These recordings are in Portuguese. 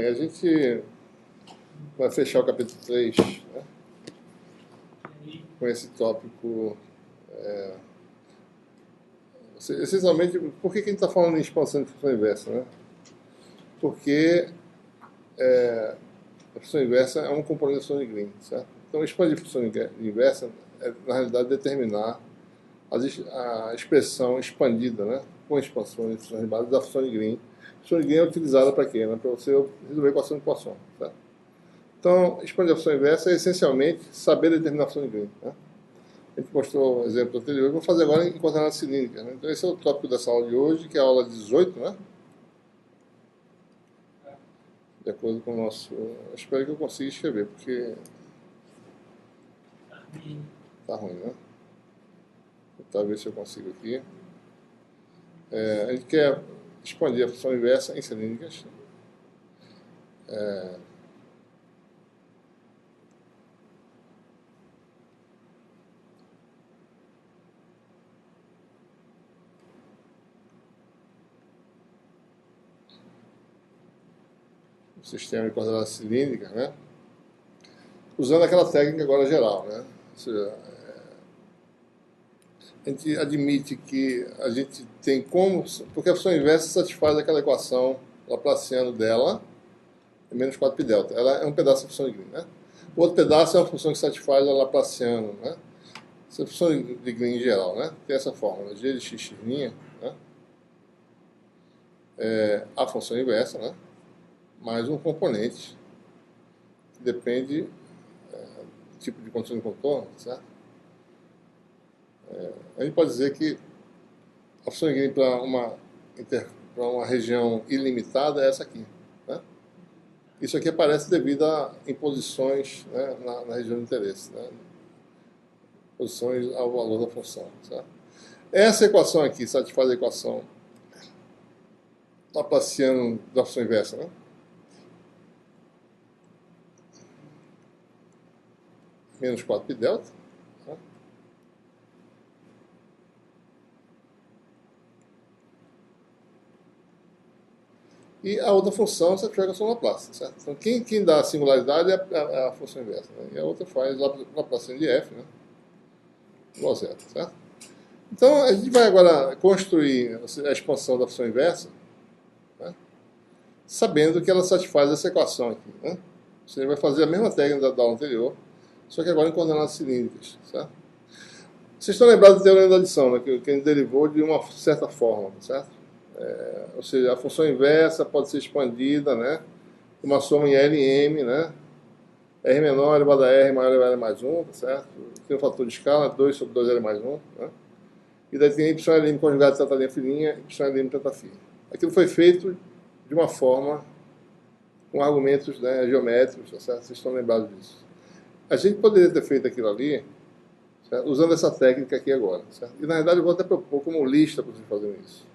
a gente vai fechar o capítulo 3, né, com esse tópico. Essencialmente, por que a gente está falando em expansão de função inversa? Né? Porque a função inversa é um componente da função de Green. Certo? Então, expandir função inversa é, na realidade, determinar a expressão expandida, né, com expansão de funções de base da função de Green. A função de Green é utilizada para quê? Né? Para você resolver equação de Poisson. Certo? Então, expandir a função inversa é essencialmente saber determinar a função de Green. Né? A gente mostrou o exemplo anterior, eu vou fazer agora em coordenadas cilíndricas. Né? Então, esse é o tópico dessa aula de hoje, que é a aula 18, né? De acordo com o nosso... Eu espero que eu consiga escrever, porque tá ruim, né? Vou tentar ver se eu consigo aqui. A gente quer expandir a função inversa em cilíndricas. O sistema de coordenadas cilíndricas, né? Usando aquela técnica agora geral, né? Ou seja, a gente admite que a gente tem como... Porque a função inversa satisfaz aquela equação laplaciana dela, é menos 4π. Ela é um pedaço da função de Green, né? O outro pedaço é uma função que satisfaz a laplaciana, né? Essa função de Green em geral, né? Tem essa fórmula, g de x, né? A função inversa, né? Mais um componente que depende do tipo de condição de contorno, certo? A gente pode dizer que a função de Green para uma região ilimitada é essa aqui. Né? Isso aqui aparece devido a imposições, né, na região de interesse. Né? Posições ao valor da função. Certo? Essa equação aqui satisfaz a equação laplaciana da função inversa. Né? Menos 4π. E a outra função satisfaz a equação Laplace. Certo? Então, quem dá a singularidade é a função inversa. Né? E a outra faz Laplaciano de f, né? Igual a zero. Certo? Então, a gente vai agora construir a expansão da função inversa, né? Sabendo que ela satisfaz essa equação aqui. Né? Você vai fazer a mesma técnica da aula anterior, só que agora em coordenadas cilíndricas. Certo? Vocês estão lembrados do teorema da adição, né? que a gente derivou de uma certa forma, certo? Ou seja, a função inversa pode ser expandida, né? Uma soma em L e M, né? R menor elevado a R maior elevado a mais 1, tá certo? Tem um fator de escala, 2 sobre 2L mais 1, né? E daí tem YLM conjugado de teta linha fininha e YLM teta φ. Aquilo foi feito de uma forma com argumentos, né, geométricos, tá certo? Vocês estão lembrados disso. A gente poderia ter feito aquilo ali, certo? Usando essa técnica aqui agora, certo? E na verdade eu vou até propor como lista para vocês fazerem isso.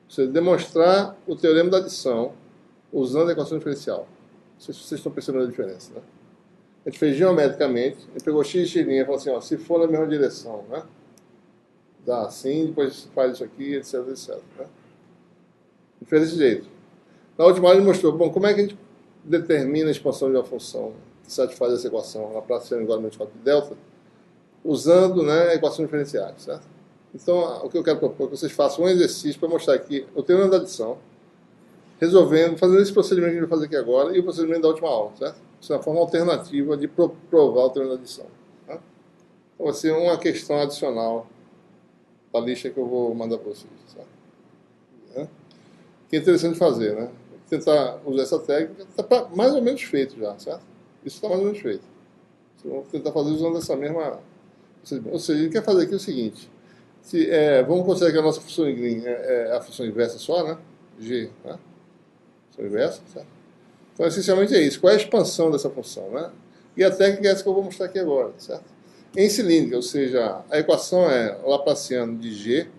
Ou seja, demonstrar o teorema da adição usando a equação diferencial. Não sei se vocês estão percebendo a diferença, né? A gente fez geometricamente, a gente pegou x e x' e falou assim, ó, se for na mesma direção, né? Dá assim, depois faz isso aqui, etc, etc. Né? A gente fez desse jeito. Na última aula ele mostrou, bom, como é que a gente determina a expansão de uma função que satisfaz essa equação, Laplaciano igual a menos 4π, usando, né, equações diferenciais, certo? Então, o que eu quero propor é que vocês façam um exercício para mostrar aqui o teorema da adição, fazendo esse procedimento que a gente vai fazer aqui agora e o procedimento da última aula, certo? Isso é uma forma alternativa de provar o teorema da adição. Tá? Então, vai ser uma questão adicional da lista que eu vou mandar para vocês, certo? Que é interessante fazer, né? Tentar usar essa técnica, está mais ou menos feito já, certo? Isso está mais ou menos feito. Vamos tentar fazer usando essa mesma... Ou seja, ele quer fazer aqui o seguinte... vamos considerar que a nossa função de Green é a função inversa só, né? G, né? Função inversa, certo? Então, essencialmente é isso. Qual é a expansão dessa função, né? E a técnica é essa que eu vou mostrar aqui agora, certo? Em cilíndrica, ou seja, a equação é Laplaciano de G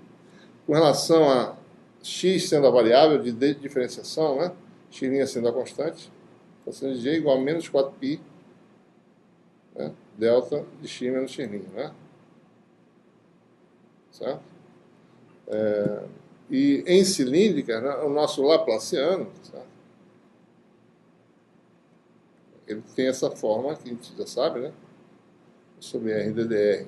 com relação a x sendo a variável de diferenciação, né? X' sendo a constante. Laplaciano de G igual a menos 4π, né? Delta de x menos x', né? Certo? E em cilíndrica, né, o nosso Laplaciano, certo? ele tem essa forma que a gente já sabe, né? Sobre R ddr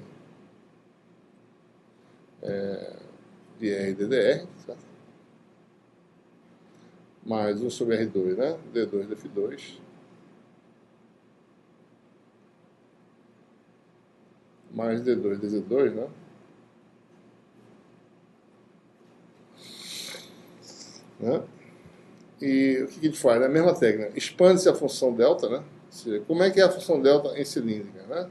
de R ddr, certo? Mais 1 sobre R2, né? D2 df2 mais D2 dz2, né? Né? E o que a gente faz? É a mesma técnica. Expande-se a função delta, né? Ou seja, como é que é a função delta em cilíndrica, né?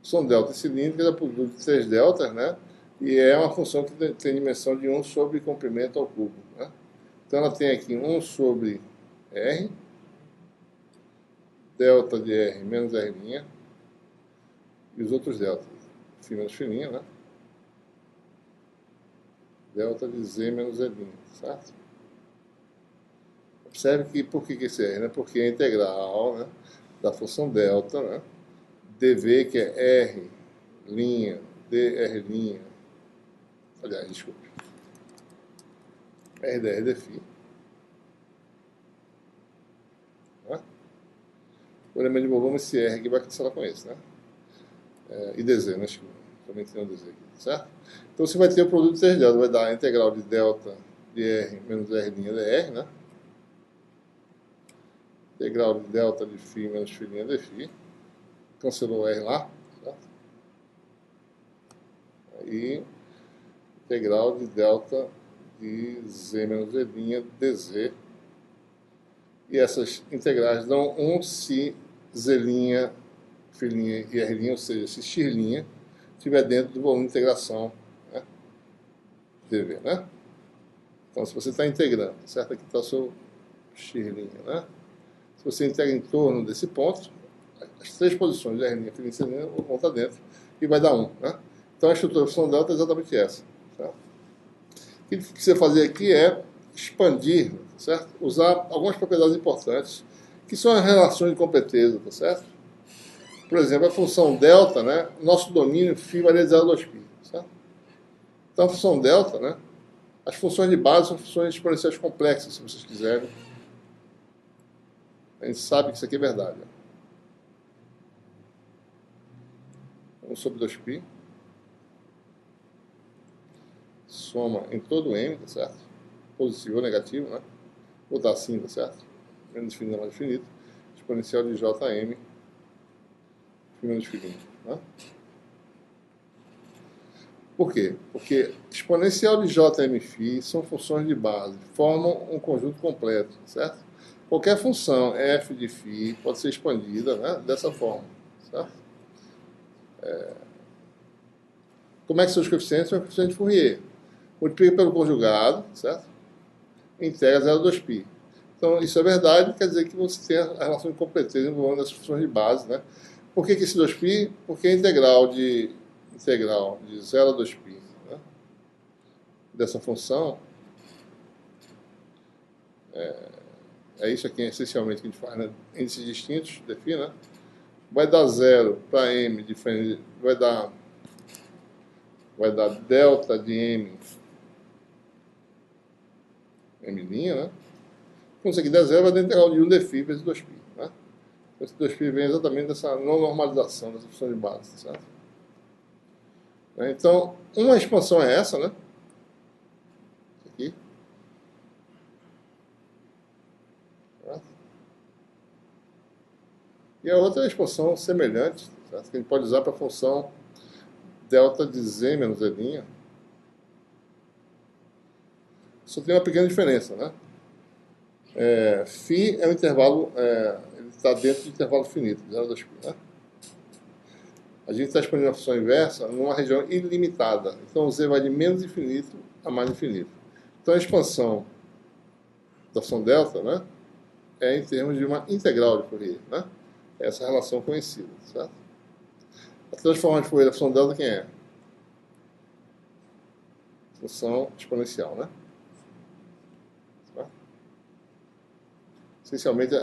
Função delta em cilíndrica é produto de 3 deltas, né? E é uma função que tem dimensão de 1 sobre comprimento ao cubo, né? Então ela tem aqui 1 sobre R, delta de R menos R', e os outros deltas, φ menos φ', né? Delta de Z menos Z', certo? Observe que por que esse R, né? Porque a integral, né, da função delta, né, dv, que é R', dR', aliás, desculpe, R dr dφ, né? O elemento de volume, esse R aqui vai cancelar com esse, né? E dz, né? Também tem um dz aqui, certo? Então você vai ter o produto de 3 deltas, vai dar a integral de delta de R menos R' dr, né? Integral de delta de φ menos φ' dφ. Cancelou o R lá, certo? E integral de delta de Z menos Z' dz. E essas integrais dão 1 se Z', φ' e R', ou seja, se x' estiver dentro do volume de integração, né, dv, né? Então, se você está integrando, certo? Aqui está o seu x', né? Se você integra em torno desse ponto, as 3 posições de R', φ', Z' vão estar dentro e vai dar 1, né? Então, a estrutura da função delta é exatamente essa, certo? O que você fazer aqui é expandir, certo? Usar algumas propriedades importantes, que são as relações de completeza, tá certo? Por exemplo, a função delta, né? Nosso domínio φ varia de 0 a 2π, certo? Então, a função delta, né? As funções de base são funções exponenciais complexas, se vocês quiserem. A gente sabe que isso aqui é verdade. 1 sobre 2π. Soma em todo M, tá certo? Positivo ou negativo, né? Vou botar assim, tá certo? Menos infinito mais infinito. Exponencial de Jm menos φ', né? Por quê? Porque exponencial de Jmφ são funções de base, formam um conjunto completo, certo? Qualquer função f de φ pode ser expandida, né, dessa forma, certo? Como é que são os coeficientes? São os coeficientes de Fourier. Multiplica pelo conjugado, certo? Integra 0 a 2π. Então, isso é verdade, quer dizer que você tem a relação de completeza envolvendo as funções de base, né? Por que esse 2π? Porque a integral de 0 a 2π, né, dessa função é isso aqui essencialmente que a gente faz, né? Índices distintos, define, né? Vai dar 0 para m diferente, vai dar delta de m, né? Quando isso aqui der 0, vai dar integral de 1 dφ vezes 2π, né? Esse 2π vem exatamente dessa não normalização dessa função de base, certo? Então, uma expansão é essa, né? Aqui. Certo? E a outra é a expansão semelhante, certo? Que a gente pode usar para a função delta de Z menos Z'. Só tem uma pequena diferença, né? Φ é um intervalo, ele está dentro do intervalo finito, 0 a 2π, né? A gente está expandindo a função inversa numa região ilimitada. Então, o Z vai de menos infinito a mais infinito. Então, a expansão da função delta, né, é em termos de uma integral de Fourier, né? Essa relação conhecida, certo? A transformada de Fourier da função delta quem é? Função exponencial, né? Essencialmente,